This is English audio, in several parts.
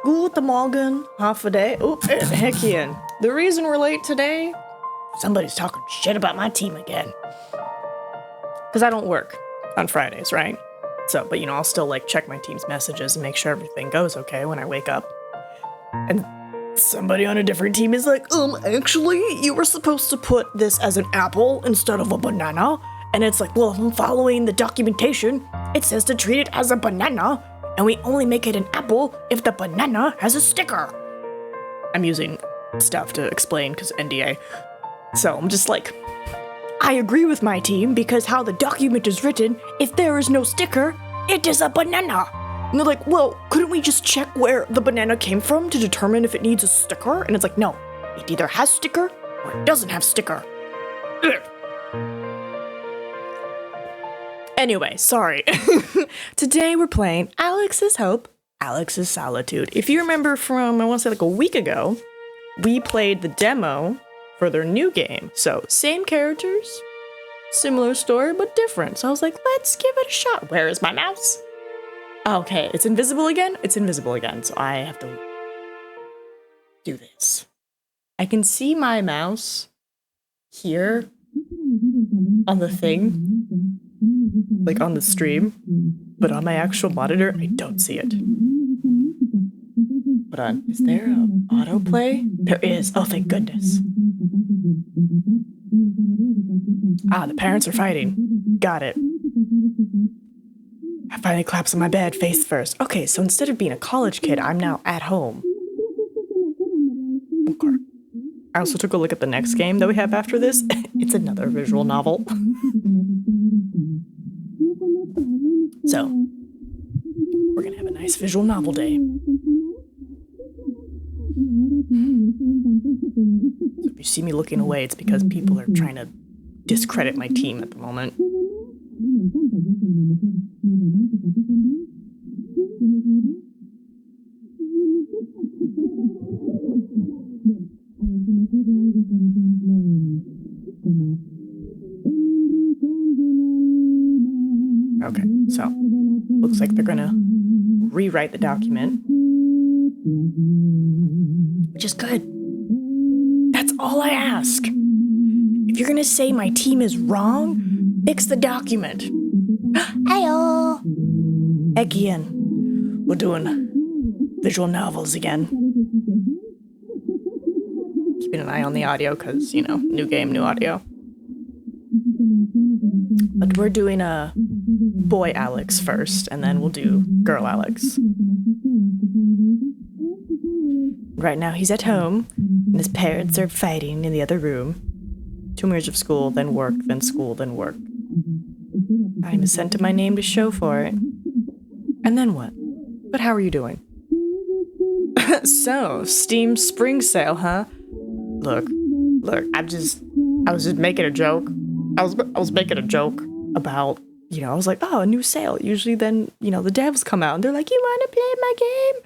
Guten Morgen, half a day. Oh, heck in. The reason we're late today, somebody's talking shit about my team again. Because I don't work on Fridays, right? So, but I'll still check my team's messages and make sure everything goes okay when I wake up. And somebody on a different team is like, actually, you were supposed to put this as an apple instead of a banana. And it's like, well, if I'm following the documentation, it says to treat it as a banana. And we only make it an apple if the banana has a sticker. I'm using stuff to explain because NDA. So I'm just like, I agree with my team because how the document is written, if there is no sticker, it is a banana. And they're like, well, couldn't we just check where the banana came from to determine if it needs a sticker? And it's like, no, it either has sticker or it doesn't have sticker. Ugh. Anyway, sorry. Today we're playing Alex's Hope, Alex's Solitude. If you remember from, I want to say a week ago, we played the demo for their new game. So same characters, similar story, but different. So I was like, let's give it a shot. Where is my mouse? Okay, it's invisible again? It's invisible again, so I have to do this. I can see my mouse here on the thing. On the stream, but on my actual monitor, I don't see it. Hold on, is there an autoplay? There is, oh thank goodness. The parents are fighting. Got it. I finally collapsed on my bed, face first. Okay, so instead of being a college kid, I'm now at home. Okay. I also took a look at the next game that we have after this. It's another visual novel. So, we're gonna have a nice visual novel day. So if you see me looking away, it's because people are trying to discredit my team at the moment. Okay, so looks like they're gonna rewrite the document, which is good. That's all I ask. If you're gonna say my team is wrong, fix the document. Heyo! Again, we're doing visual novels again. Keeping an eye on the audio because, new game, new audio. But we're doing a boy Alex first, and then we'll do girl Alex. Right now he's at home, and his parents are fighting in the other room. 2 years of school, then work, then school, then work. I'm sent to my name to show for it. And then what? But how are you doing? So, Steam spring sale, huh? Look, I was just making a joke. I was making a joke about, I was like, oh, a new sale. Usually then, the devs come out and they're like, you want to play my game?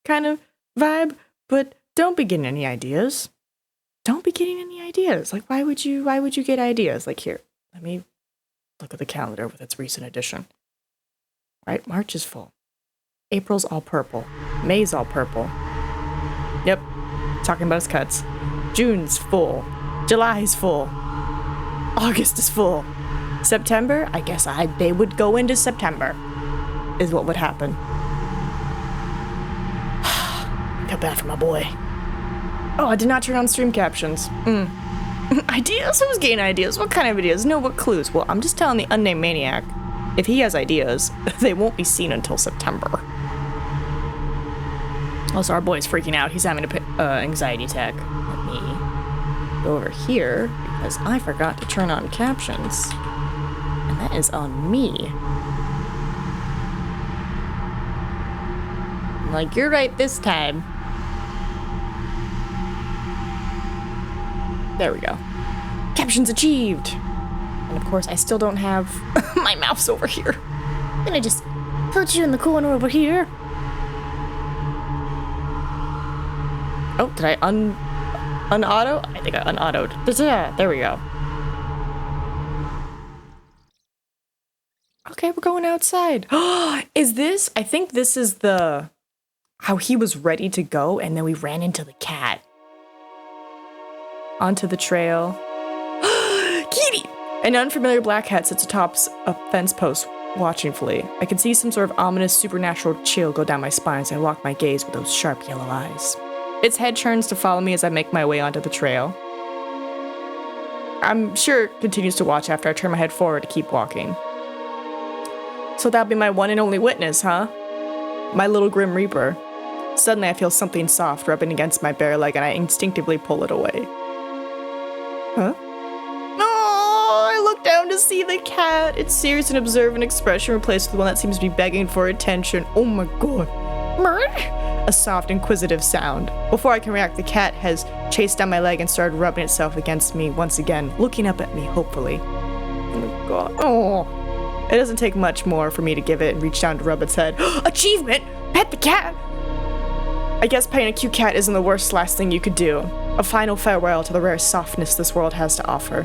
Kind of vibe. But don't be getting any ideas. Don't be getting any ideas. Why would you get ideas? Here, let me look at the calendar with its recent edition. Right? March is full. April's all purple. May's all purple. Yep. Talking about his cuts. June's full. July's full. August is full. September, I guess they would go into September, is what would happen. I feel bad for my boy. Oh, I did not turn on stream captions. Ideas? Who's getting ideas? What kind of ideas? No, what clues? Well, I'm just telling the unnamed maniac, if he has ideas, they won't be seen until September. Also, our boy's freaking out. He's having an anxiety attack. Let me go over here, because I forgot to turn on captions. And that is on me. I'm like, you're right this time. There we go. Captions achieved! And of course, I still don't have my mouse over here. I'm gonna just put you in the corner over here. Oh, did I un-auto? I think I un-autoed. There we go. Okay, we're going outside. Is this? I think this is the how he was ready to go, and then we ran into the cat. Onto the trail. Kitty! An unfamiliar black cat sits atop a fence post, watchfully. I can see some sort of ominous supernatural chill go down my spine as I lock my gaze with those sharp yellow eyes. Its head turns to follow me as I make my way onto the trail. I'm sure it continues to watch after I turn my head forward to keep walking. So that'll be my one and only witness, huh? My little Grim Reaper. Suddenly I feel something soft rubbing against my bare leg and I instinctively pull it away. Huh? Oh, I look down to see the cat. Its serious and observant expression replaced with one that seems to be begging for attention. Oh my god. A soft, inquisitive sound. Before I can react, the cat has chased down my leg and started rubbing itself against me once again, looking up at me hopefully. Oh my god. Oh. It doesn't take much more for me to give it and reach down to rub its head. Achievement! Pet the cat! I guess petting a cute cat isn't the worst last thing you could do. A final farewell to the rare softness this world has to offer.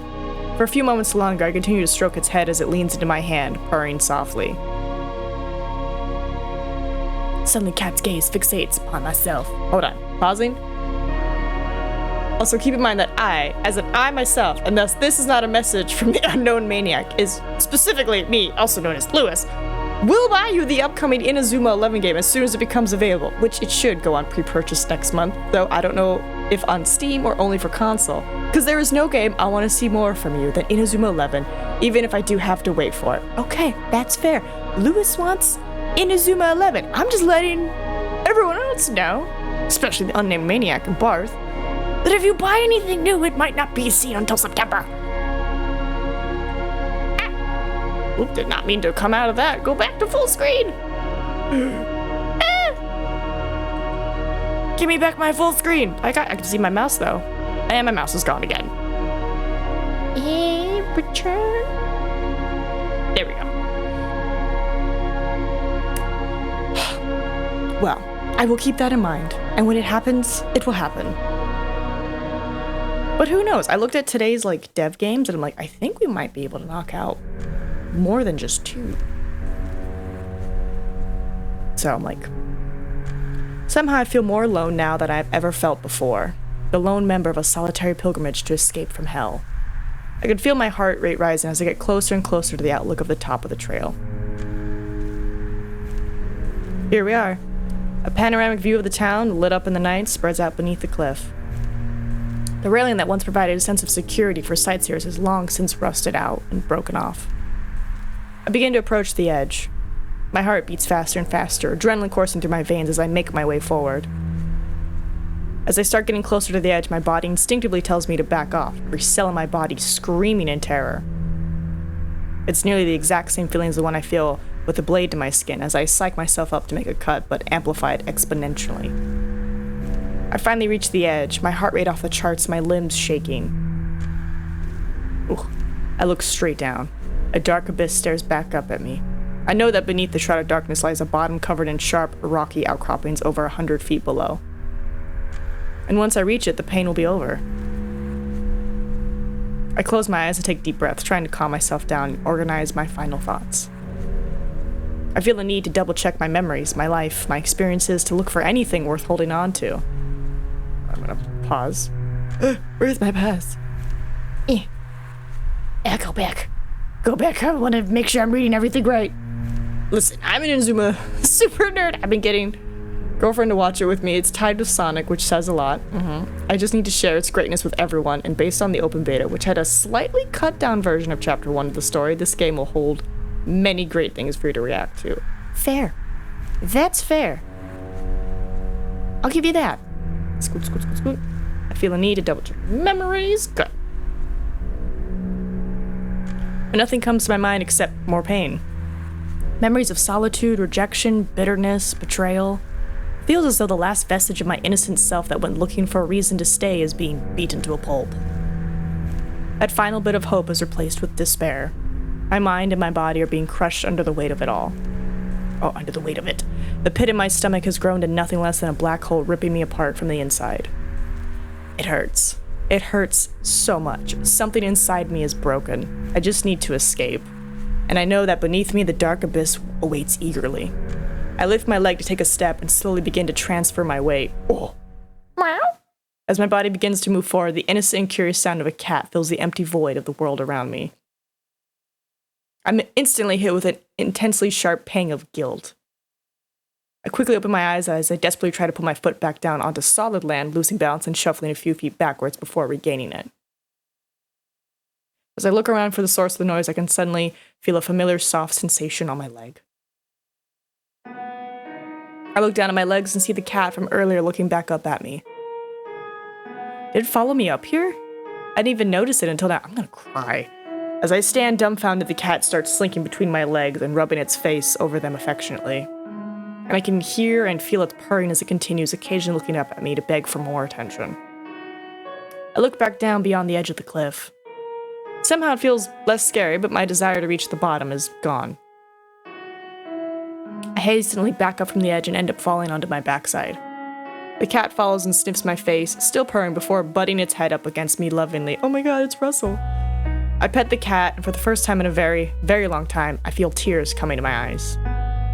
For a few moments longer, I continue to stroke its head as it leans into my hand, purring softly. Suddenly, cat's gaze fixates upon myself. Hold on. Pausing. Also, keep in mind that I myself, and thus this is not a message from the unknown maniac, is specifically me, also known as Lewis, will buy you the upcoming Inazuma 11 game as soon as it becomes available, which it should go on pre-purchase next month, though I don't know if on Steam or only for console, because there is no game I want to see more from you than Inazuma 11, even if I do have to wait for it. Okay, that's fair. Lewis wants Inazuma 11. I'm just letting everyone else know, especially the unnamed maniac and Barth, that if you buy anything new, it might not be seen until September. Oop, did not mean to come out of that. Go back to full screen. Give me back my full screen. I can see my mouse though. And my mouse is gone again. Return. There we go. Well, I will keep that in mind. And when it happens, it will happen. But who knows? I looked at today's dev games and I'm like, I think we might be able to knock out more than just 2. So I'm like, somehow I feel more alone now than I've ever felt before. The lone member of a solitary pilgrimage to escape from hell. I could feel my heart rate rising as I get closer and closer to the outlook of the top of the trail. Here we are. A panoramic view of the town, lit up in the night, spreads out beneath the cliff. The railing that once provided a sense of security for sightseers has long since rusted out and broken off. I begin to approach the edge. My heart beats faster and faster, adrenaline coursing through my veins as I make my way forward. As I start getting closer to the edge, my body instinctively tells me to back off, every cell in my body screaming in terror. It's nearly the exact same feeling as the one I feel with a blade to my skin as I psych myself up to make a cut, but amplify it exponentially. I finally reach the edge, my heart rate off the charts, my limbs shaking. Ooh. I look straight down. A dark abyss stares back up at me. I know that beneath the shroud of darkness lies a bottom covered in sharp, rocky outcroppings over 100 feet below. And once I reach it, the pain will be over. I close my eyes and take deep breaths, trying to calm myself down and organize my final thoughts. I feel the need to double-check my memories, my life, my experiences, to look for anything worth holding on to. I'm gonna pause. Where's my pass? Go back. Go back. I want to make sure I'm reading everything right. Listen, I'm an Inazuma super nerd. I've been getting girlfriend to watch it with me. It's tied with Sonic, which says a lot. I just need to share its greatness with everyone, and based on the open beta, which had a slightly cut-down version of Chapter 1 of the story, this game will hold many great things for you to react to. Fair. That's fair. I'll give you that. Scoot, scoot, scoot, scoot. I feel a need to double-check memories. Good. But nothing comes to my mind except more pain. Memories of solitude, rejection, bitterness, betrayal. Feels as though the last vestige of my innocent self that went looking for a reason to stay is being beaten to a pulp. That final bit of hope is replaced with despair. My mind and my body are being crushed under the weight of it all. Oh, under the weight of it. The pit in my stomach has grown to nothing less than a black hole ripping me apart from the inside. It hurts. It hurts so much. Something inside me is broken. I just need to escape. And I know that beneath me the dark abyss awaits eagerly. I lift my leg to take a step and slowly begin to transfer my weight. Oh. Meow. As my body begins to move forward, the innocent and curious sound of a cat fills the empty void of the world around me. I'm instantly hit with an intensely sharp pang of guilt. I quickly open my eyes as I desperately try to put my foot back down onto solid land, losing balance and shuffling a few feet backwards before regaining it. As I look around for the source of the noise, I can suddenly feel a familiar soft sensation on my leg. I look down at my legs and see the cat from earlier looking back up at me. Did it follow me up here? I didn't even notice it until now. I'm gonna cry. As I stand dumbfounded, the cat starts slinking between my legs and rubbing its face over them affectionately. And I can hear and feel its purring as it continues, occasionally looking up at me to beg for more attention. I look back down beyond the edge of the cliff. Somehow it feels less scary, but my desire to reach the bottom is gone. I hastily back up from the edge and end up falling onto my backside. The cat follows and sniffs my face, still purring before butting its head up against me lovingly. Oh my god, it's Russell. I pet the cat, and for the first time in a very, very long time, I feel tears coming to my eyes.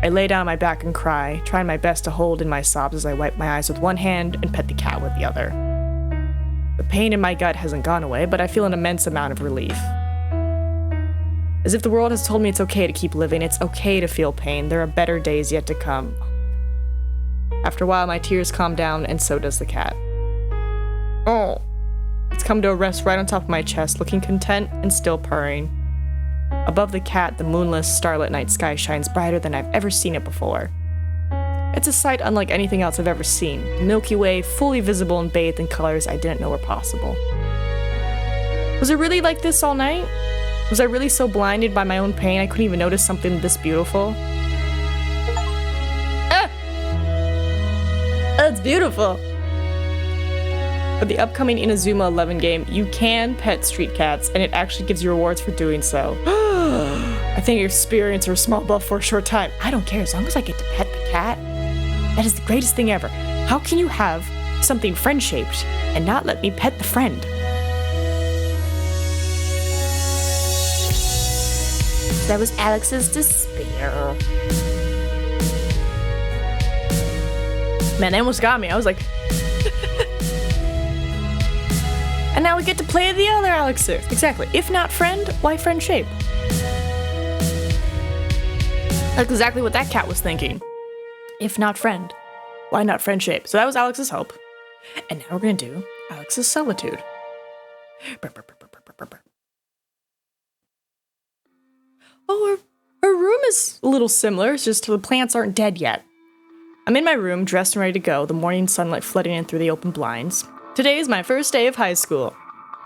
I lay down on my back and cry, trying my best to hold in my sobs as I wipe my eyes with one hand and pet the cat with the other. The pain in my gut hasn't gone away, but I feel an immense amount of relief. As if the world has told me it's okay to keep living, it's okay to feel pain, there are better days yet to come. After a while, my tears calm down, and so does the cat. Oh. It's come to a rest right on top of my chest, looking content and still purring. Above the cat, the moonless, starlit night sky shines brighter than I've ever seen it before. It's a sight unlike anything else I've ever seen, the Milky Way fully visible and bathed in colors I didn't know were possible. Was it really like this all night? Was I really so blinded by my own pain I couldn't even notice something this beautiful? Ah! That's beautiful! For the upcoming Inazuma 11 game, you can pet street cats, and it actually gives you rewards for doing so. I think you experience a small buff for a short time. I don't care, as long as I get to pet the cat. That is the greatest thing ever. How can you have something friend-shaped and not let me pet the friend? That was Alex's despair. Man, they almost got me. I was like... And now we get to play the other Alexis. Exactly. If not friend, why friend shape? That's exactly what that cat was thinking. If not friend, why not friend shape? So that was Alex's hope. And now we're going to do Alex's solitude. Oh, her room is a little similar. It's just the plants aren't dead yet. I'm in my room, dressed and ready to go, the morning sunlight flooding in through the open blinds. Today is my first day of high school.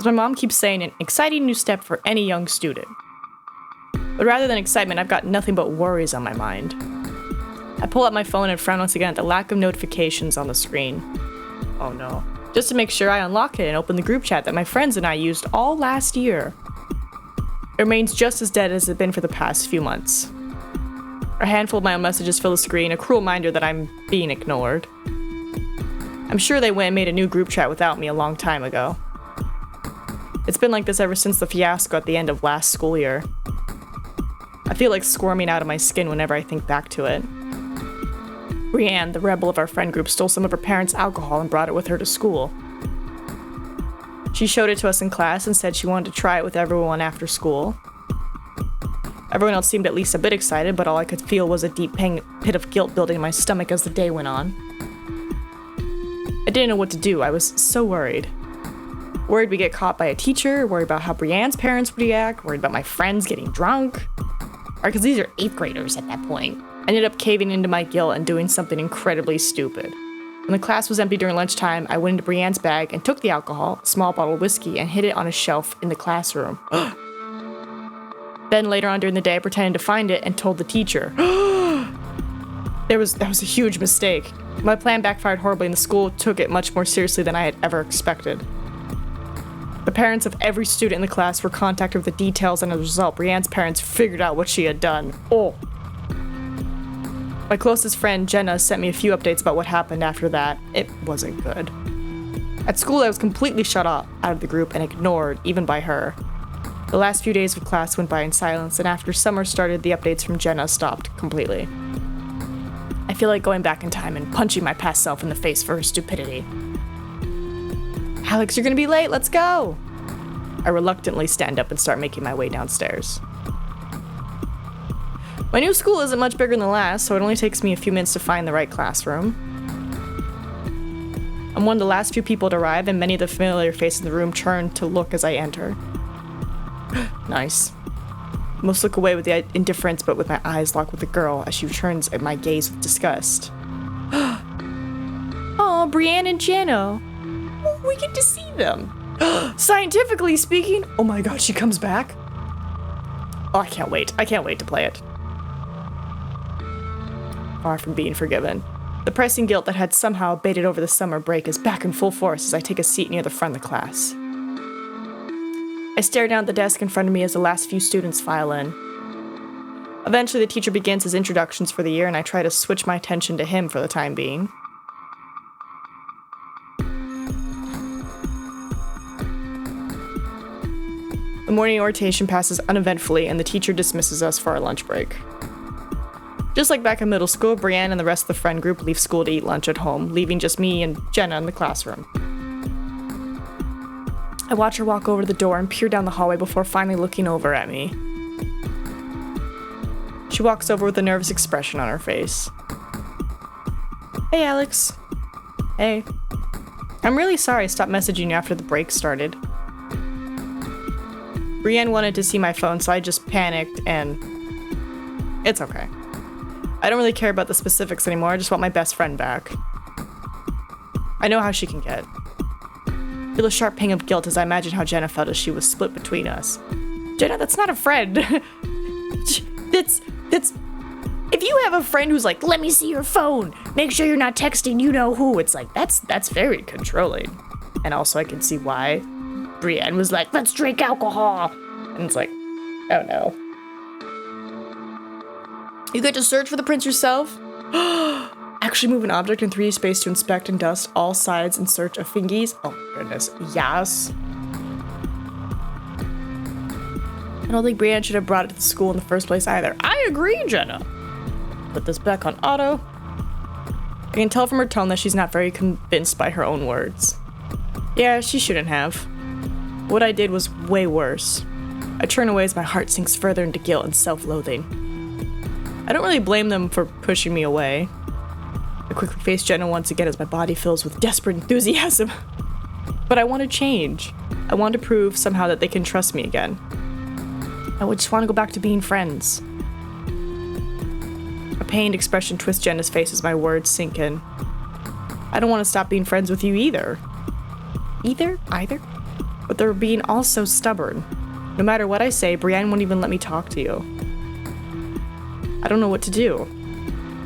As my mom keeps saying, an exciting new step for any young student. But rather than excitement, I've got nothing but worries on my mind. I pull out my phone and frown once again at the lack of notifications on the screen. Oh no. Just to make sure, I unlock it and open the group chat that my friends and I used all last year. It remains just as dead as it's been for the past few months. A handful of my own messages fill the screen, a cruel reminder that I'm being ignored. I'm sure they went and made a new group chat without me a long time ago. It's been like this ever since the fiasco at the end of last school year. I feel like squirming out of my skin whenever I think back to it. Brienne, the rebel of our friend group, stole some of her parents' alcohol and brought it with her to school. She showed it to us in class and said she wanted to try it with everyone after school. Everyone else seemed at least a bit excited, but all I could feel was a deep pit of guilt building in my stomach as the day went on. I didn't know what to do. I was so worried. Worried we get caught by a teacher, worried about how Brienne's parents would react, worried about my friends getting drunk. Or because these are 8th graders at that point. I ended up caving into my guilt and doing something incredibly stupid. When the class was empty during lunchtime, I went into Brienne's bag and took the alcohol, a small bottle of whiskey, and hid it on a shelf in the classroom. Then later on during the day, I pretended to find it and told the teacher. That was a huge mistake. My plan backfired horribly and the school took it much more seriously than I had ever expected. The parents of every student in the class were contacted with the details, and as a result, Brienne's parents figured out what she had done. Oh. My closest friend, Jenna, sent me a few updates about what happened after that. It wasn't good. At school, I was completely shut off out of the group and ignored, even by her. The last few days of class went by in silence, and after summer started, the updates from Jenna stopped completely. I feel like going back in time and punching my past self in the face for her stupidity. Alex, you're gonna be late, let's go! I reluctantly stand up and start making my way downstairs. My new school isn't much bigger than the last, so it only takes me a few minutes to find the right classroom. I'm one of the last few people to arrive, and many of the familiar faces in the room turn to look as I enter. Nice. Most look away with the indifference, but with my eyes locked with the girl as she returns at my gaze with disgust. Oh, Brienne and Jenna. Oh, we get to see them. Scientifically speaking, oh my god, she comes back. Oh, I can't wait. I can't wait to play it. Far from being forgiven. The pressing guilt that had somehow abated over the summer break is back in full force as I take a seat near the front of the class. I stare down at the desk in front of me as the last few students file in. Eventually, the teacher begins his introductions for the year, and I try to switch my attention to him for the time being. The morning orientation passes uneventfully, and the teacher dismisses us for our lunch break. Just like back in middle school, Brienne and the rest of the friend group leave school to eat lunch at home, leaving just me and Jenna in the classroom. I watch her walk over to the door and peer down the hallway before finally looking over at me. She walks over with a nervous expression on her face. Hey, Alex. Hey. I'm really sorry I stopped messaging you after the break started. Brienne wanted to see my phone, so I just panicked, and it's okay. I don't really care about the specifics anymore, I just want my best friend back. I know how she can get. I feel a sharp pang of guilt as I imagine how Jenna felt as she was split between us. Jenna, that's not a friend. That's... If you have a friend who's like, let me see your phone, make sure you're not texting you know who, it's like, that's very controlling. And also I can see why Brienne was like, let's drink alcohol. And it's like, oh no. You get to search for the prints yourself? Actually move an object in 3D space to inspect and dust all sides in search of fingies? Oh my goodness, yes. I don't think Brienne should have brought it to the school in the first place either. I agree, Jenna. Put this back on auto. I can tell from her tone that she's not very convinced by her own words. Yeah, she shouldn't have. What I did was way worse. I turn away as my heart sinks further into guilt and self-loathing. I don't really blame them for pushing me away. I quickly face Jenna once again as my body fills with desperate enthusiasm. But I want to change. I want to prove somehow that they can trust me again. I would just want to go back to being friends. A pained expression twists Jenna's face as my words sink in. I don't want to stop being friends with you either. Either? But they're being all so stubborn. No matter what I say, Brienne won't even let me talk to you. I don't know what to do.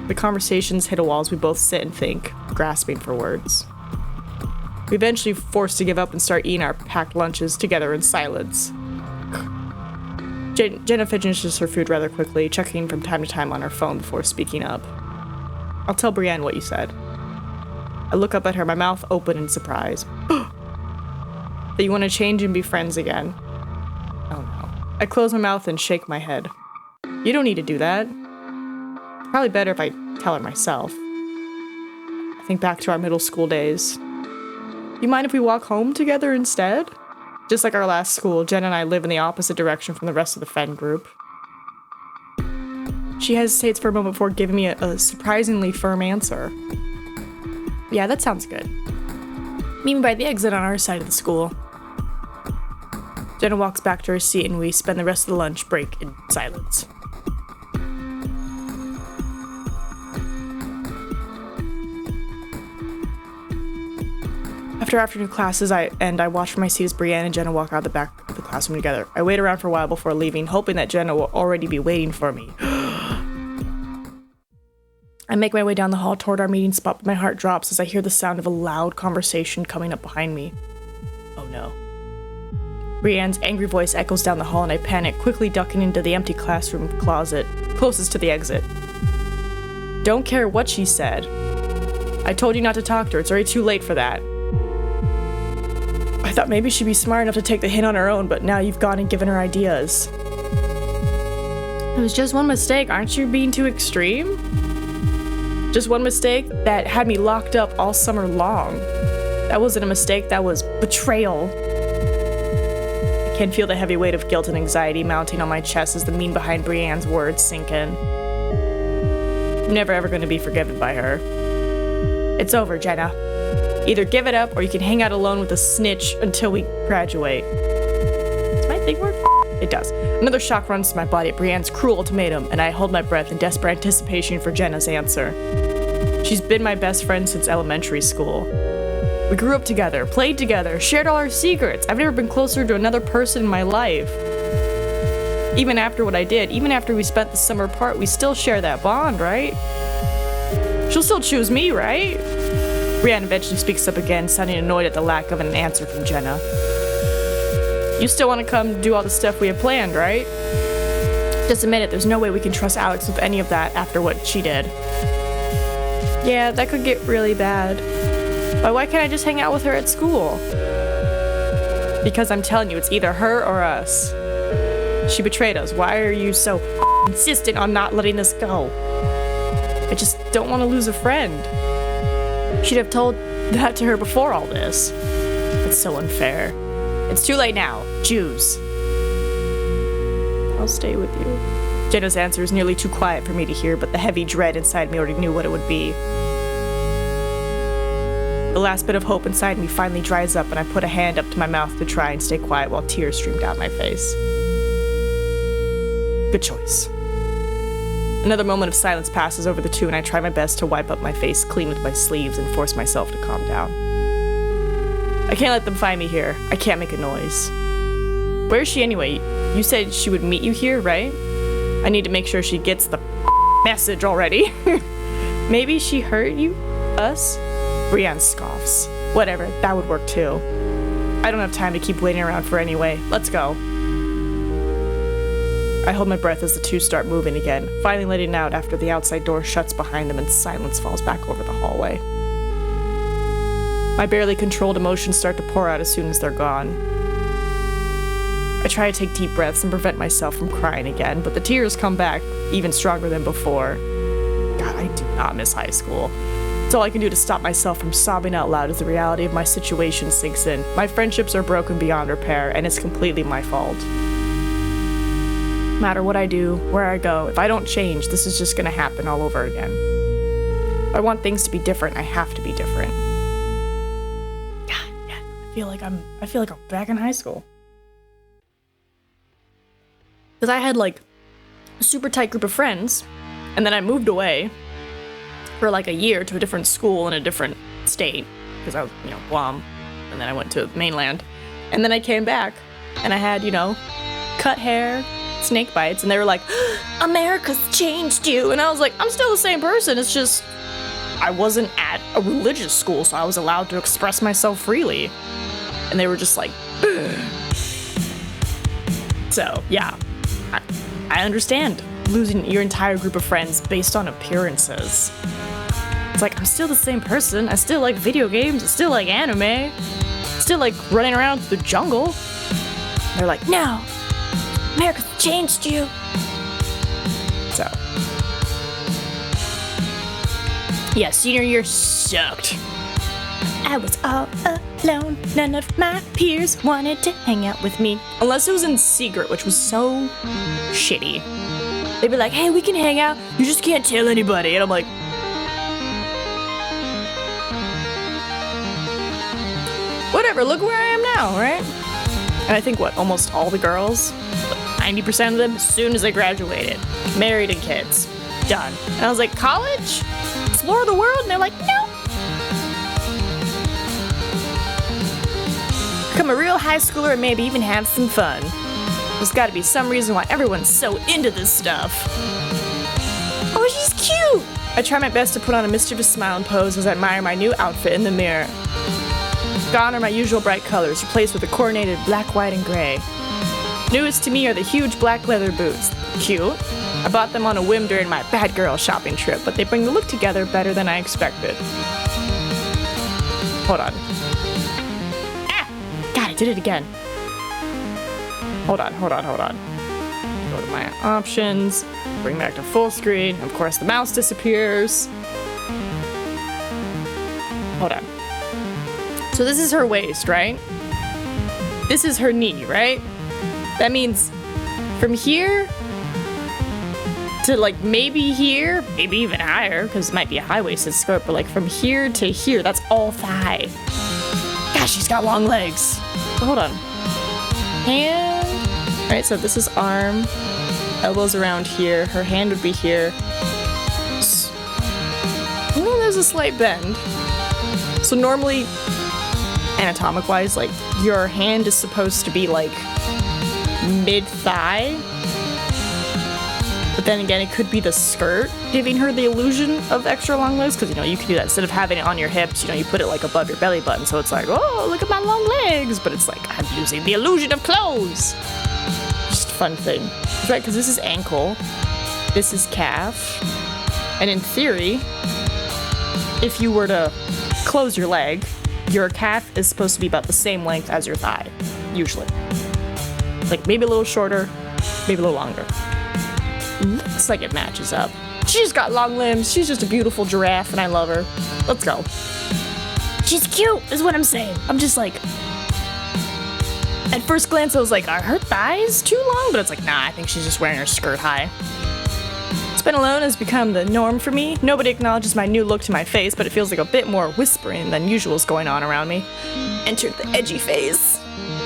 The conversations hit a wall as we both sit and think, grasping for words. We eventually forced to give up and start eating our packed lunches together in silence. Jenna finishes her food rather quickly, checking from time to time on her phone before speaking up. I'll tell Brienne what you said. I look up at her, my mouth open in surprise. That you want to change and be friends again. Oh no. I close my mouth and shake my head. You don't need to do that. Probably better if I tell her myself. I think back to our middle school days. You mind if we walk home together instead? Just like our last school, Jen and I live in the opposite direction from the rest of the friend group. She hesitates for a moment before giving me a surprisingly firm answer. Yeah, that sounds good. Meet me by the exit on our side of the school. Jenna walks back to her seat and we spend the rest of the lunch break in silence. After afternoon classes, I watch from my seat as Brienne and Jenna walk out the back of the classroom together. I wait around for a while before leaving, hoping that Jenna will already be waiting for me. I make my way down the hall toward our meeting spot, but my heart drops as I hear the sound of a loud conversation coming up behind me. Oh no. Brienne's angry voice echoes down the hall and I panic, quickly ducking into the empty classroom closet closest to the exit. Don't care what she said. I told you not to talk to her, it's already too late for that. I thought maybe she'd be smart enough to take the hint on her own, but now you've gone and given her ideas. It was just one mistake, aren't you being too extreme? Just one mistake that had me locked up all summer long. That wasn't a mistake, that was betrayal. I can feel the heavy weight of guilt and anxiety mounting on my chest as the meaning behind Brienne's words sink in. I'm never ever going to be forgiven by her. It's over, Jenna. Either give it up or you can hang out alone with a snitch until we graduate. Does my thing work? It does. Another shock runs through my body at Brienne's cruel ultimatum, and I hold my breath in desperate anticipation for Jenna's answer. She's been my best friend since elementary school. We grew up together, played together, shared all our secrets. I've never been closer to another person in my life. Even after what I did, even after we spent the summer apart, we still share that bond, right? She'll still choose me, right? Brienne eventually speaks up again, sounding annoyed at the lack of an answer from Jenna. You still want to come do all the stuff we have planned, right? Just admit it, there's no way we can trust Alex with any of that after what she did. Yeah, that could get really bad. But why can't I just hang out with her at school? Because I'm telling you, it's either her or us. She betrayed us. Why are you so insistent on not letting us go? I just don't want to lose a friend. Should have told that to her before all this. It's so unfair. It's too late now. Choose. I'll stay with you. Jenna's answer is nearly too quiet for me to hear, but the heavy dread inside me already knew what it would be. The last bit of hope inside me finally dries up, and I put a hand up to my mouth to try and stay quiet while tears stream down my face. Good choice. Another moment of silence passes over the two, and I try my best to wipe up my face clean with my sleeves and force myself to calm down. I can't let them find me here. I can't make a noise. Where is she anyway? You said she would meet you here, right? I need to make sure she gets the message already. Maybe she hurt you? Us? Brienne scoffs. Whatever, that would work too. I don't have time to keep waiting around for anyway. Let's go. I hold my breath as the two start moving again, finally letting out after the outside door shuts behind them and silence falls back over the hallway. My barely controlled emotions start to pour out as soon as they're gone. I try to take deep breaths and prevent myself from crying again, but the tears come back even stronger than before. God, I do not miss high school. It's all I can do to stop myself from sobbing out loud as the reality of my situation sinks in. My friendships are broken beyond repair, and it's completely my fault. No matter what I do, where I go, if I don't change, this is just gonna happen all over again. If I want things to be different, I have to be different. God, yeah, I feel like I'm back in high school. Because I had like a super tight group of friends, and then I moved away for like a year to a different school in a different state, because I was, Guam, and then I went to mainland, and then I came back, and I had, cut hair, snake bites, and they were like, America's changed you, and I was like, I'm still the same person, it's just, I wasn't at a religious school, so I was allowed to express myself freely, and they were just like, so, yeah, I understand losing your entire group of friends based on appearances. It's like, I'm still the same person. I still like video games. I still like anime. I still like running around the jungle. And they're like, no, America's changed you. So, yeah, senior year sucked. I was all alone. None of my peers wanted to hang out with me. Unless it was in secret, which was so shitty. They'd be like, hey, we can hang out. You just can't tell anybody. And I'm like, whatever, look where I am now, right? And I think, almost all the girls, 90% of them, as soon as they graduated, married and kids. Done. And I was like, college? Explore the world? And they're like, no. Become a real high schooler and maybe even have some fun. There's gotta be some reason why everyone's so into this stuff. Oh, she's cute! I try my best to put on a mischievous smile and pose as I admire my new outfit in the mirror. Gone are my usual bright colors, replaced with a coordinated black, white, and gray. Newest to me are the huge black leather boots. Cute. I bought them on a whim during my bad girl shopping trip, but they bring the look together better than I expected. Hold on. God, I did it again. Hold on. Go to my options, bring back to full screen. Of course, the mouse disappears. hold on. So this is her waist, right? This is her knee, right? That means from here to like maybe here, maybe even higher, because it might be a high-waisted skirt, but like from here to here, that's all thigh. Gosh, she's got long legs. But hold on. Hand. All right, so this is arm. Elbows around here. Her hand would be here. There's a slight bend. So normally, anatomic-wise, like your hand is supposed to be like mid-thigh. But then again, it could be the skirt giving her the illusion of extra long legs, because, you know, you can do that. Instead of having it on your hips, you know, you put it like above your belly button, so it's like, oh, look at my long legs. But it's like, I'm using the illusion of clothes. Just a fun thing. That's right, because this is ankle. This is calf. And in theory, if you were to close your leg, your calf is supposed to be about the same length as your thigh, usually. Like maybe a little shorter, maybe a little longer. Looks like it matches up. She's got long limbs. She's just a beautiful giraffe, and I love her. Let's go. She's cute, is what I'm saying. I'm just like, at first glance, I was like, are her thighs too long? But it's like, nah, I think she's just wearing her skirt high. Spent alone has become the norm for me. Nobody acknowledges my new look to my face, but it feels like a bit more whispering than usual is going on around me. Entered the edgy phase.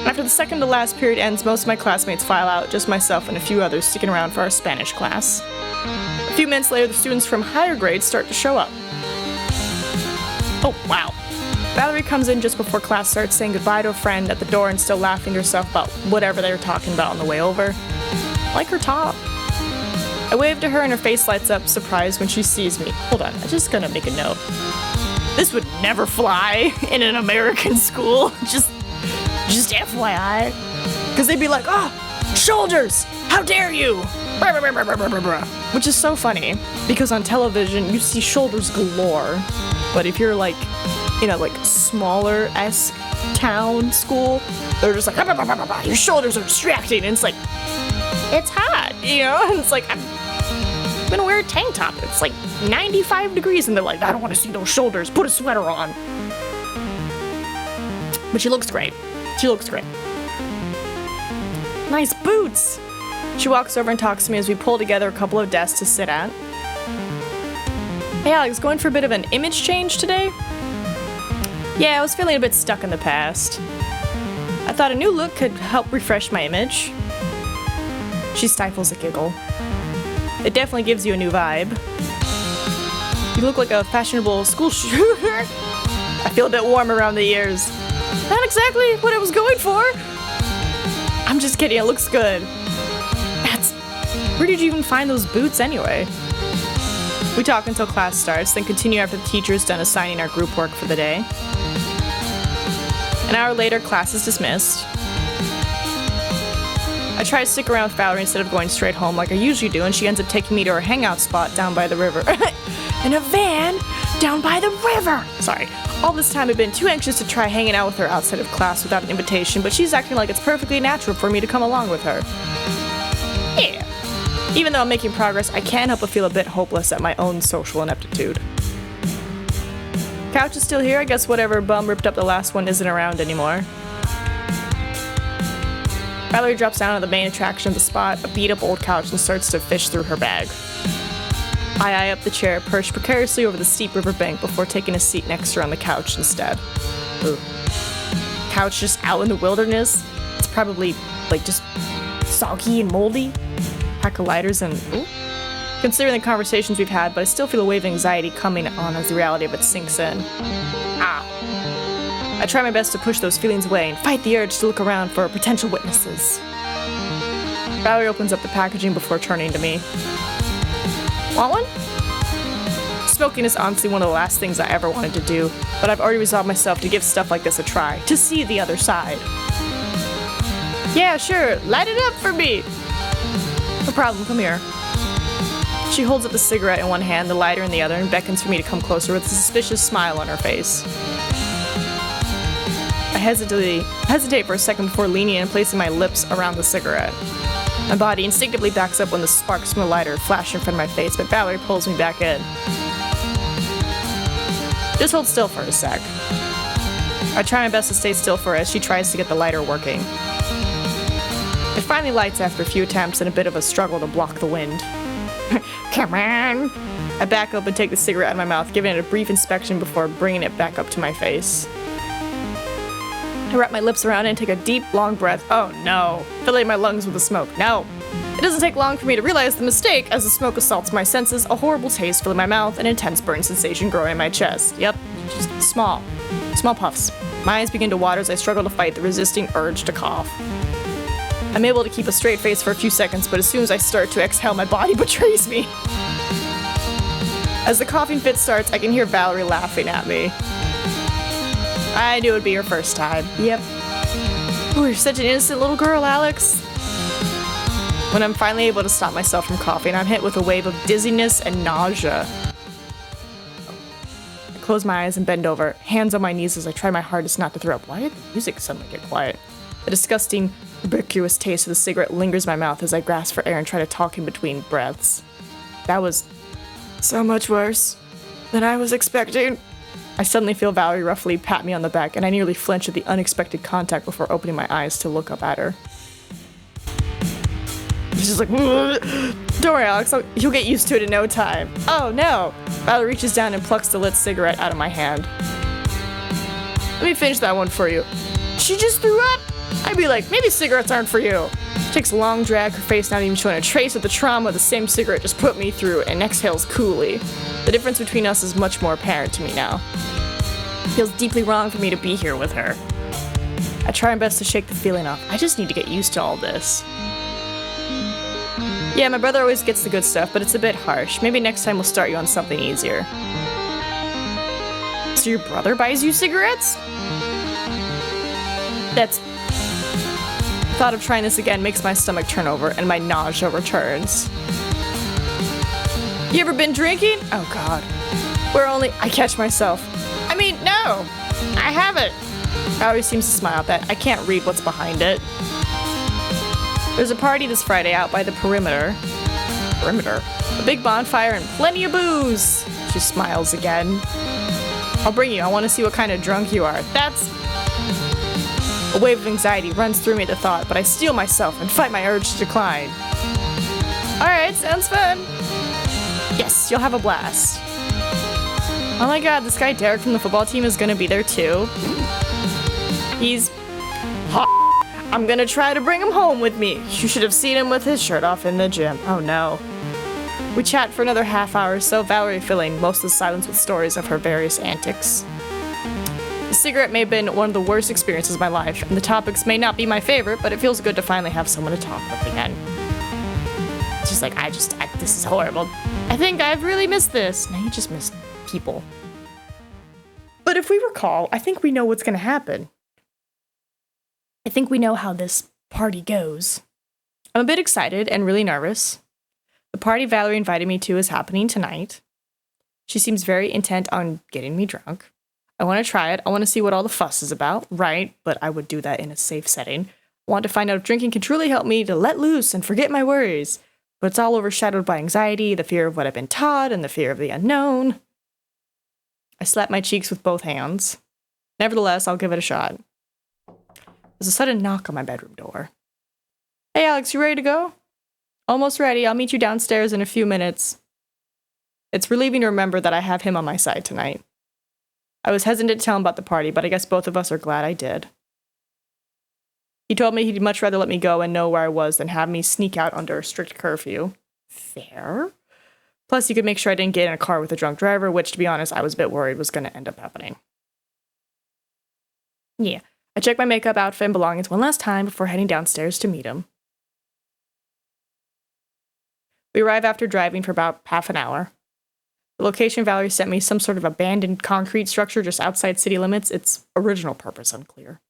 After the second to last period ends, most of my classmates file out, just myself and a few others sticking around for our Spanish class. A few minutes later, the students from higher grades start to show up. Oh, wow. Valerie comes in just before class starts, saying goodbye to a friend at the door and still laughing to herself about whatever they were talking about on the way over. I like her top. I wave to her and her face lights up, surprised when she sees me. Hold on, I'm just gonna make a note. This would never fly in an American school. Just FYI. Because they'd be like, oh, shoulders! How dare you! Which is so funny, because on television, you see shoulders galore. But if you're like, in a like smaller-esque town school, they're just like, your shoulders are distracting, and it's like, it's hot, you know? And it's like, I'm gonna wear a tank top. It's like 95 degrees, and they're like, I don't want to see those shoulders. Put a sweater on. But she looks great. She looks great. Nice boots. She walks over and talks to me as we pull together a couple of desks to sit at. Hey Alex, going for a bit of an image change today? Yeah, I was feeling a bit stuck in the past. I thought a new look could help refresh my image. She stifles a giggle. It definitely gives you a new vibe. You look like a fashionable school shooter. I feel a bit warm around the ears. Not exactly what I was going for. I'm just kidding, it looks good. Where did you even find those boots anyway? We talk until class starts, then continue after the teacher's done assigning our group work for the day. An hour later, class is dismissed. I try to stick around with Valerie instead of going straight home like I usually do, and she ends up taking me to her hangout spot down by the river. In a van down by the river! Sorry. All this time I've been too anxious to try hanging out with her outside of class without an invitation, but she's acting like it's perfectly natural for me to come along with her. Yeah. Even though I'm making progress, I can't help but feel a bit hopeless at my own social ineptitude. Couch is still here. I guess whatever bum ripped up the last one isn't around anymore. Valerie drops down on the main attraction of the spot, a beat-up old couch, and starts to fish through her bag. I eye up the chair, perched precariously over the steep riverbank before taking a seat next to her on the couch instead. Ooh. Couch just out in the wilderness? It's probably, like, just soggy and moldy. Pack of lighters and... Ooh. Considering the conversations we've had, but I still feel a wave of anxiety coming on as the reality of it sinks in. I try my best to push those feelings away and fight the urge to look around for potential witnesses. Valerie opens up the packaging before turning to me. Want one? Smoking is honestly one of the last things I ever wanted to do, but I've already resolved myself to give stuff like this a try, to see the other side. Yeah, sure, light it up for me! No problem, come here. She holds up the cigarette in one hand, the lighter in the other, and beckons for me to come closer with a suspicious smile on her face. I hesitate for a second before leaning in and placing my lips around the cigarette. My body instinctively backs up when the sparks from the lighter flash in front of my face, but Valerie pulls me back in. Just hold still for a sec. I try my best to stay still for her as she tries to get the lighter working. It finally lights after a few attempts and a bit of a struggle to block the wind. Come on! I back up and take the cigarette out of my mouth, giving it a brief inspection before bringing it back up to my face. I wrap my lips around it and take a deep, long breath. Oh no! Filling my lungs with the smoke. No! It doesn't take long for me to realize the mistake as the smoke assaults my senses, a horrible taste filling my mouth, an intense burn sensation growing in my chest. Yep, just small puffs. My eyes begin to water as I struggle to fight the resisting urge to cough. I'm able to keep a straight face for a few seconds, but as soon as I start to exhale, my body betrays me. As the coughing fit starts, I can hear Valerie laughing at me. I knew it'd be her first time. Yep. Oh, you're such an innocent little girl, Alex. When I'm finally able to stop myself from coughing, I'm hit with a wave of dizziness and nausea. I close my eyes and bend over, hands on my knees as I try my hardest not to throw up. Why did the music suddenly get quiet? The disgusting, ubiquitous taste of the cigarette lingers in my mouth as I grasp for air and try to talk in between breaths. That was so much worse than I was expecting. I suddenly feel Valerie roughly pat me on the back, and I nearly flinch at the unexpected contact before opening my eyes to look up at her. She's just like, don't worry, Alex, you'll get used to it in no time. Oh no! Valerie reaches down and plucks the lit cigarette out of my hand. Let me finish that one for you. She just threw up? I'd be like, maybe cigarettes aren't for you. She takes a long drag, her face not even showing a trace of the trauma the same cigarette just put me through, and exhales coolly. The difference between us is much more apparent to me now. It feels deeply wrong for me to be here with her. I try my best to shake the feeling off. I just need to get used to all this. Yeah, my brother always gets the good stuff, but it's a bit harsh. Maybe next time we'll start you on something easier. So your brother buys you cigarettes? The thought of trying this again makes my stomach turn over and my nausea returns. You ever been drinking? Oh god. I catch myself. I mean, no! I haven't! Valerie seems to smile at that. I can't read what's behind it. There's a party this Friday out by the perimeter. A big bonfire and plenty of booze! She smiles again. I'll bring you. I want to see what kind of drunk you are. That's... A wave of anxiety runs through me at the thought, but I steel myself and fight my urge to decline. Alright, sounds fun. Yes, you'll have a blast. Oh my god, this guy Derek from the football team is gonna be there too. He's hot. I'm gonna try to bring him home with me. You should have seen him with his shirt off in the gym. Oh no. We chat for another half hour or so, Valerie filling most of the silence with stories of her various antics. The cigarette may have been one of the worst experiences of my life, and the topics may not be my favorite, but it feels good to finally have someone to talk with again. It's just like, this is horrible. I think I've really missed this. No, you just missed people. But if we recall, I think we know what's gonna happen. I think we know how this party goes. I'm a bit excited and really nervous. The party Valerie invited me to is happening tonight. She seems very intent on getting me drunk. I want to try it. I want to see what all the fuss is about, right? But I would do that in a safe setting. I want to find out if drinking can truly help me to let loose and forget my worries. But it's all overshadowed by anxiety, the fear of what I've been taught, and the fear of the unknown. I slap my cheeks with both hands. Nevertheless, I'll give it a shot. There's a sudden knock on my bedroom door. Hey Alex, you ready to go? Almost ready. I'll meet you downstairs in a few minutes. It's relieving to remember that I have him on my side tonight. I was hesitant to tell him about the party, but I guess both of us are glad I did. He told me he'd much rather let me go and know where I was than have me sneak out under a strict curfew. Fair. Plus, he could make sure I didn't get in a car with a drunk driver, which, to be honest, I was a bit worried was going to end up happening. Yeah, I checked my makeup, outfit, and belongings one last time before heading downstairs to meet him. We arrive after driving for about half an hour. The location Valerie sent me, some sort of abandoned concrete structure just outside city limits, its original purpose unclear.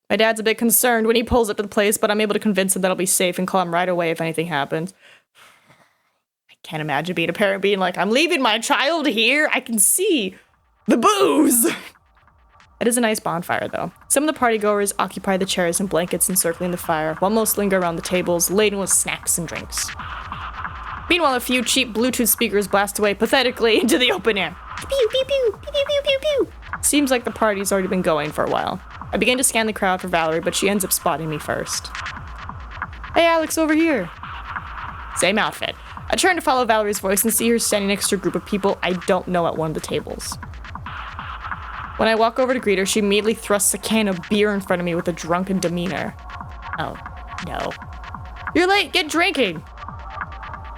My dad's a bit concerned when he pulls up to the place, but I'm able to convince him that I'll be safe and call him right away if anything happens. I can't imagine being a parent being like, I'm leaving my child here. I can see the booze. It is a nice bonfire, though. Some of the partygoers occupy the chairs and blankets encircling the fire, while most linger around the tables, laden with snacks and drinks. Meanwhile, a few cheap Bluetooth speakers blast away pathetically into the open air. Pew, pew, pew, pew, pew, pew, pew, pew. Seems like the party's already been going for a while. I begin to scan the crowd for Valerie, but she ends up spotting me first. Hey, Alex, over here. Same outfit. I turn to follow Valerie's voice and see her standing next to a group of people I don't know at one of the tables. When I walk over to greet her, she immediately thrusts a can of beer in front of me with a drunken demeanor. Oh, no. You're late, get drinking!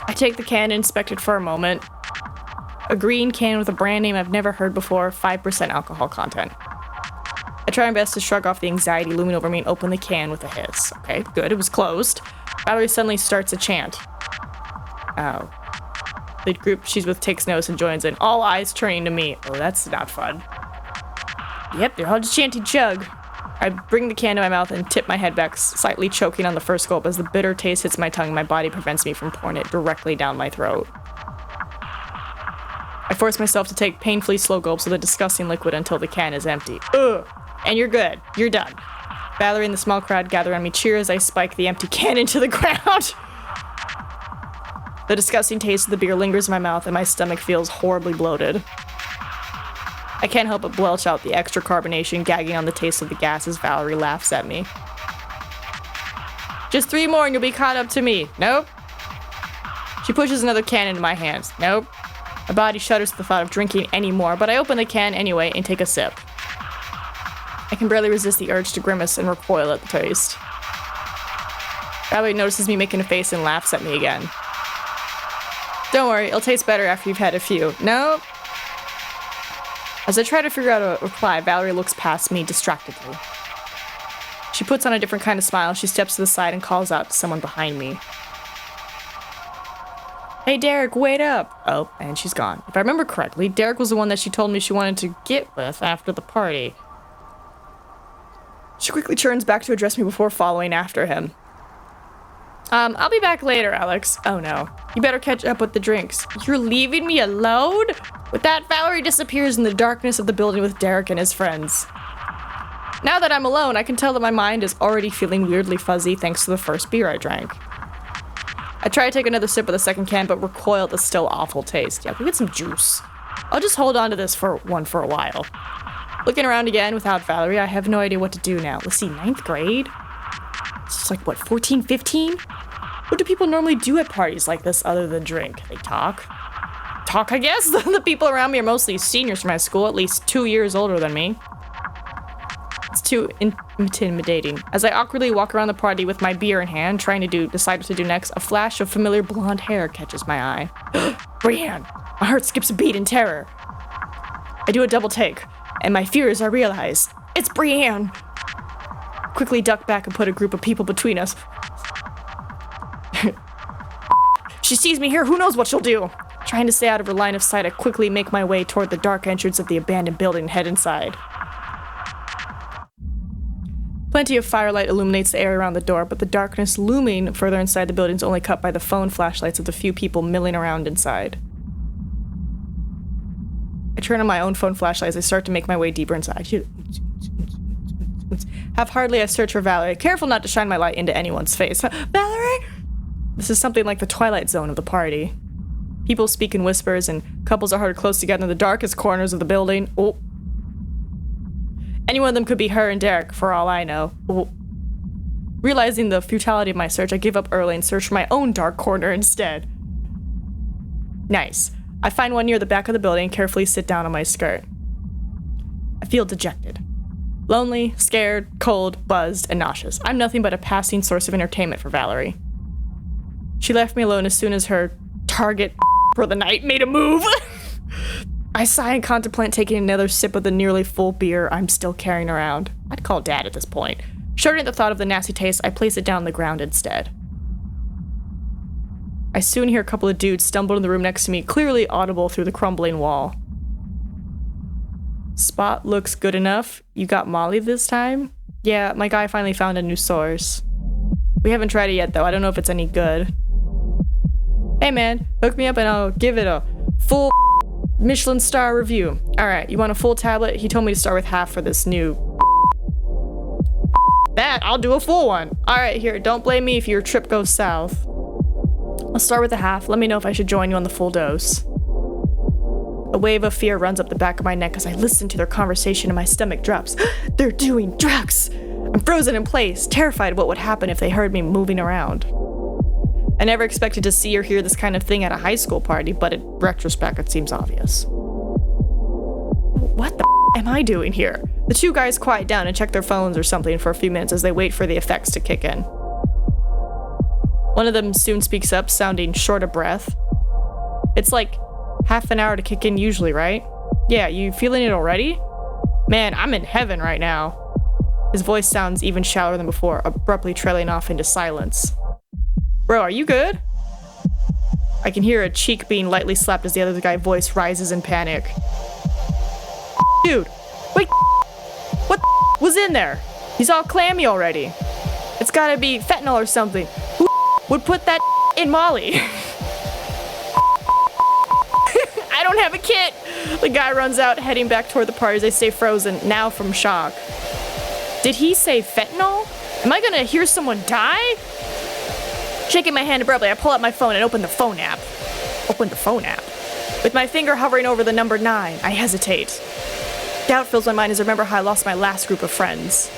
I take the can and inspect it for a moment. A green can with a brand name I've never heard before, 5% alcohol content. I try my best to shrug off the anxiety looming over me and open the can with a hiss. Okay, good, it was closed. Valerie suddenly starts a chant. Oh. The group she's with takes notice and joins in, all eyes turning to me. Oh, that's not fun. Yep, they're all just chanting chug. I bring the can to my mouth and tip my head back, slightly choking on the first gulp as the bitter taste hits my tongue and my body prevents me from pouring it directly down my throat. I force myself to take painfully slow gulps of the disgusting liquid until the can is empty. Ugh! And you're good. You're done. Valerie and the small crowd gather around me, cheer as I spike the empty can into the ground. The disgusting taste of the beer lingers in my mouth and my stomach feels horribly bloated. I can't help but belch out the extra carbonation, gagging on the taste of the gas as Valerie laughs at me. Just 3 more and you'll be caught up to me. Nope. She pushes another can into my hands. Nope. My body shudders at the thought of drinking any more, but I open the can anyway and take a sip. I can barely resist the urge to grimace and recoil at the taste. Valerie notices me making a face and laughs at me again. Don't worry, it'll taste better after you've had a few. Nope. As I try to figure out a reply, Valerie looks past me distractedly. She puts on a different kind of smile. She steps to the side and calls out to someone behind me. Hey, Derek, wait up. Oh, and she's gone. If I remember correctly, Derek was the one that she told me she wanted to get with after the party. She quickly turns back to address me before following after him. I'll be back later, Alex. Oh no. You better catch up with the drinks. You're leaving me alone? With that, Valerie disappears in the darkness of the building with Derek and his friends. Now that I'm alone, I can tell that my mind is already feeling weirdly fuzzy thanks to the first beer I drank. I try to take another sip of the second can, but recoil at the still awful taste. Yeah, we get some juice. I'll just hold on to this for a while. Looking around again without Valerie, I have no idea what to do now. Let's see, 9th grade? It's just like, what, 14, 15? What do people normally do at parties like this other than drink? They talk? Talk, I guess? The people around me are mostly seniors from my school, at least 2 years older than me. It's too intimidating. As I awkwardly walk around the party with my beer in hand, trying to decide what to do next, a flash of familiar blonde hair catches my eye. Brienne! My heart skips a beat in terror. I do a double take, and my fears I realize. It's Brienne! Quickly duck back and put a group of people between us. She sees me here, who knows what she'll do? Trying to stay out of her line of sight, I quickly make my way toward the dark entrance of the abandoned building and head inside. Plenty of firelight illuminates the area around the door, but the darkness looming further inside the building is only cut by the phone flashlights of the few people milling around inside. I turn on my own phone flashlight as I start to make my way deeper inside. Half-heartedly, I search for Valerie, careful not to shine my light into anyone's face. Valerie? This is something like the Twilight Zone of the party. People speak in whispers, and couples are huddled close together in the darkest corners of the building. Oh. Any one of them could be her and Derek, for all I know. Oh. Realizing the futility of my search, I give up early and search for my own dark corner instead. Nice. I find one near the back of the building and carefully sit down on my skirt. I feel dejected. Lonely, scared, cold, buzzed, and nauseous. I'm nothing but a passing source of entertainment for Valerie. She left me alone as soon as her target for the night made a move. I sigh and contemplate taking another sip of the nearly full beer I'm still carrying around. I'd call Dad at this point. Shuddering at the thought of the nasty taste, I place it down on the ground instead. I soon hear a couple of dudes stumble in the room next to me, clearly audible through the crumbling wall. Spot looks good enough. You got Molly this time? Yeah, my guy finally found a new source. We haven't tried it yet, though. I don't know if it's any good. Hey, man, hook me up and I'll give it a full Michelin star review. Alright, you want a full tablet? He told me to start with half for this new... That, I'll do a full one. Alright, here, don't blame me if your trip goes south. I'll start with a half. Let me know if I should join you on the full dose. A wave of fear runs up the back of my neck as I listen to their conversation and my stomach drops. They're doing drugs! I'm frozen in place, terrified of what would happen if they heard me moving around. I never expected to see or hear this kind of thing at a high school party, but in retrospect, it seems obvious. What the am I doing here? The two guys quiet down and check their phones or something for a few minutes as they wait for the effects to kick in. One of them soon speaks up, sounding short of breath. It's like half an hour to kick in usually, right? Yeah, you feeling it already? Man, I'm in heaven right now. His voice sounds even shallower than before, abruptly trailing off into silence. Bro, are you good? I can hear a cheek being lightly slapped as the other guy's voice rises in panic. Dude, wait, what was in there? He's all clammy already. It's gotta be fentanyl or something. Who would put that in Molly? I don't have a kit. The guy runs out, heading back toward the party as they stay frozen, now from shock. Did he say fentanyl? Am I gonna hear someone die? Shaking my hand abruptly, I pull out my phone and open the phone app. With my finger hovering over the number 9, I hesitate. Doubt fills my mind as I remember how I lost my last group of friends.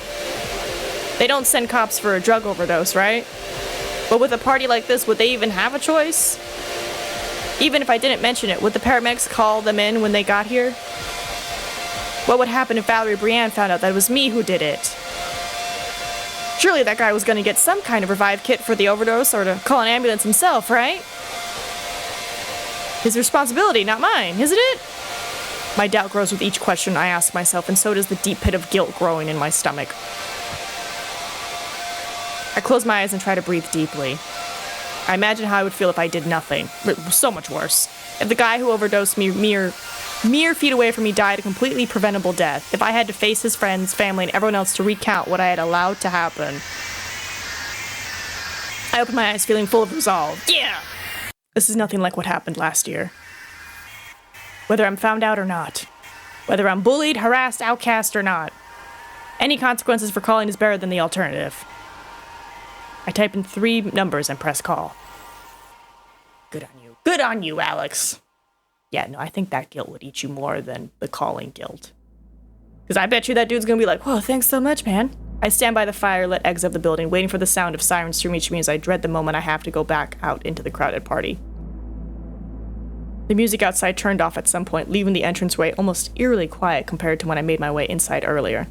They don't send cops for a drug overdose, right? But with a party like this, would they even have a choice? Even if I didn't mention it, would the paramedics call them in when they got here? What would happen if Valerie Brienne found out that it was me who did it? Surely that guy was going to get some kind of revive kit for the overdose or to call an ambulance himself, right? His responsibility, not mine, isn't it? My doubt grows with each question I ask myself, and so does the deep pit of guilt growing in my stomach. I close my eyes and try to breathe deeply. I imagine how I would feel if I did nothing. So much worse. If the guy who overdosed me mere feet away from me died a completely preventable death. If I had to face his friends, family, and everyone else to recount what I had allowed to happen. I open my eyes feeling full of resolve. Yeah! This is nothing like what happened last year. Whether I'm found out or not. Whether I'm bullied, harassed, outcast, or not. Any consequences for calling is better than the alternative. I type in 3 numbers and press call. Good on you. Good on you, Alex. Yeah, no, I think that guilt would eat you more than the calling guilt. Because I bet you that dude's gonna be like, whoa, thanks so much, man. I stand by the fire-lit exit of the building, waiting for the sound of sirens to reach me as I dread the moment I have to go back out into the crowded party. The music outside turned off at some point, leaving the entranceway almost eerily quiet compared to when I made my way inside earlier.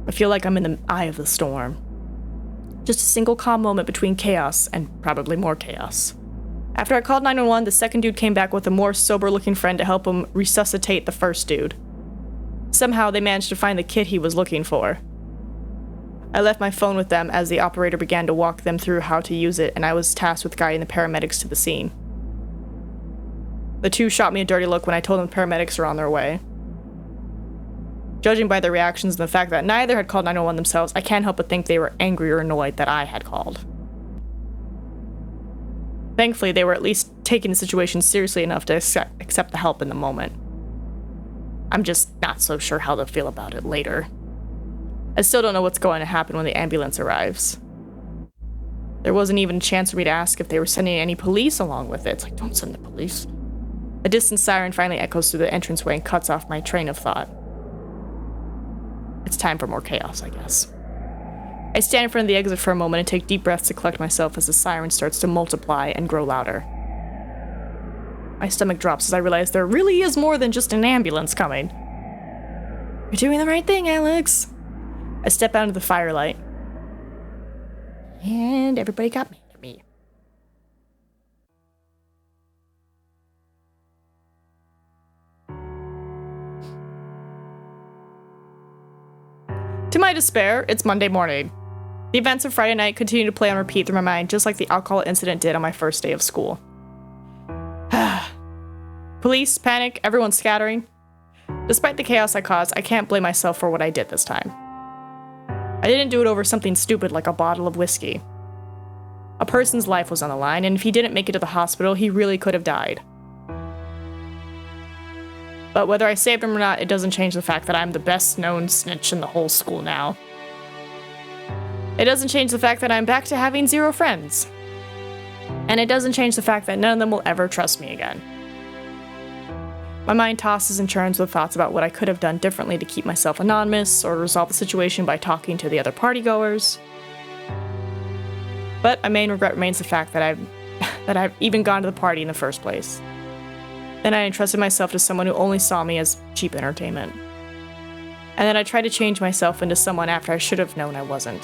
I feel like I'm in the eye of the storm. Just a single calm moment between chaos and probably more chaos. After I called 911, the second dude came back with a more sober-looking friend to help him resuscitate the first dude. Somehow they managed to find the kit he was looking for. I left my phone with them as the operator began to walk them through how to use it, and I was tasked with guiding the paramedics to the scene. The two shot me a dirty look when I told them the paramedics are on their way. Judging by their reactions and the fact that neither had called 911 themselves, I can't help but think they were angry or annoyed that I had called. Thankfully, they were at least taking the situation seriously enough to accept the help in the moment. I'm just not so sure how they'll feel about it later. I still don't know what's going to happen when the ambulance arrives. There wasn't even a chance for me to ask if they were sending any police along with it. It's like, don't send the police. A distant siren finally echoes through the entranceway and cuts off my train of thought. It's time for more chaos, I guess. I stand in front of the exit for a moment and take deep breaths to collect myself as the siren starts to multiply and grow louder. My stomach drops as I realize there really is more than just an ambulance coming. You're doing the right thing, Alex. I step out into the firelight. And everybody got mad at me. To my despair, it's Monday morning. The events of Friday night continue to play on repeat through my mind, just like the alcohol incident did on my first day of school. Police, panic, everyone scattering. Despite the chaos I caused, I can't blame myself for what I did this time. I didn't do it over something stupid like a bottle of whiskey. A person's life was on the line, and if he didn't make it to the hospital, he really could have died. But whether I saved him or not, it doesn't change the fact that I'm the best known snitch in the whole school now. It doesn't change the fact that I'm back to having 0 friends. And it doesn't change the fact that none of them will ever trust me again. My mind tosses and churns with thoughts about what I could have done differently to keep myself anonymous or resolve the situation by talking to the other partygoers. But my main regret remains the fact that I've even gone to the party in the first place. Then I entrusted myself to someone who only saw me as cheap entertainment. And then I tried to change myself into someone after I should have known I wasn't.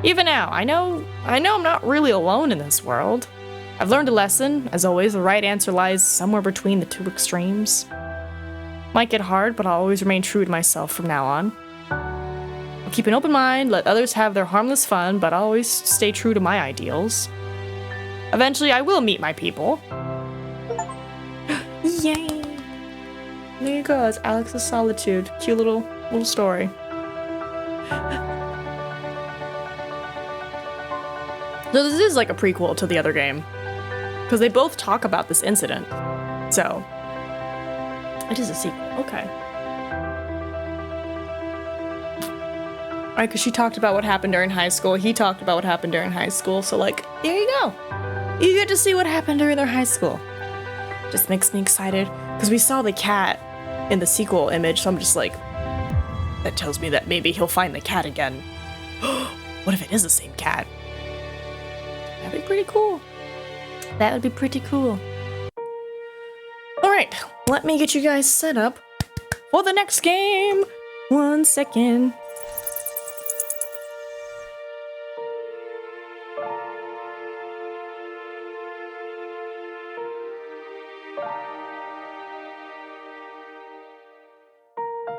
Even now, I know I'm not really alone in this world. I've learned a lesson. As always, the right answer lies somewhere between the two extremes. Might get hard, but I'll always remain true to myself from now on. I'll keep an open mind, let others have their harmless fun, but I'll always stay true to my ideals. Eventually, I will meet my people. Yay! There you go, it's Alex's Solitude. Cute little story. So this is like a prequel to the other game. Because they both talk about this incident. So, it is a sequel. Okay. Alright, because she talked about what happened during high school. He talked about what happened during high school. So, like, there you go. You get to see what happened during their high school. Just makes me excited. Because we saw the cat in the sequel image. So I'm just like, that tells me that maybe he'll find the cat again. What if it is the same cat? That'd be pretty cool. That would be pretty cool. Alright, let me get you guys set up for the next game. 1 second.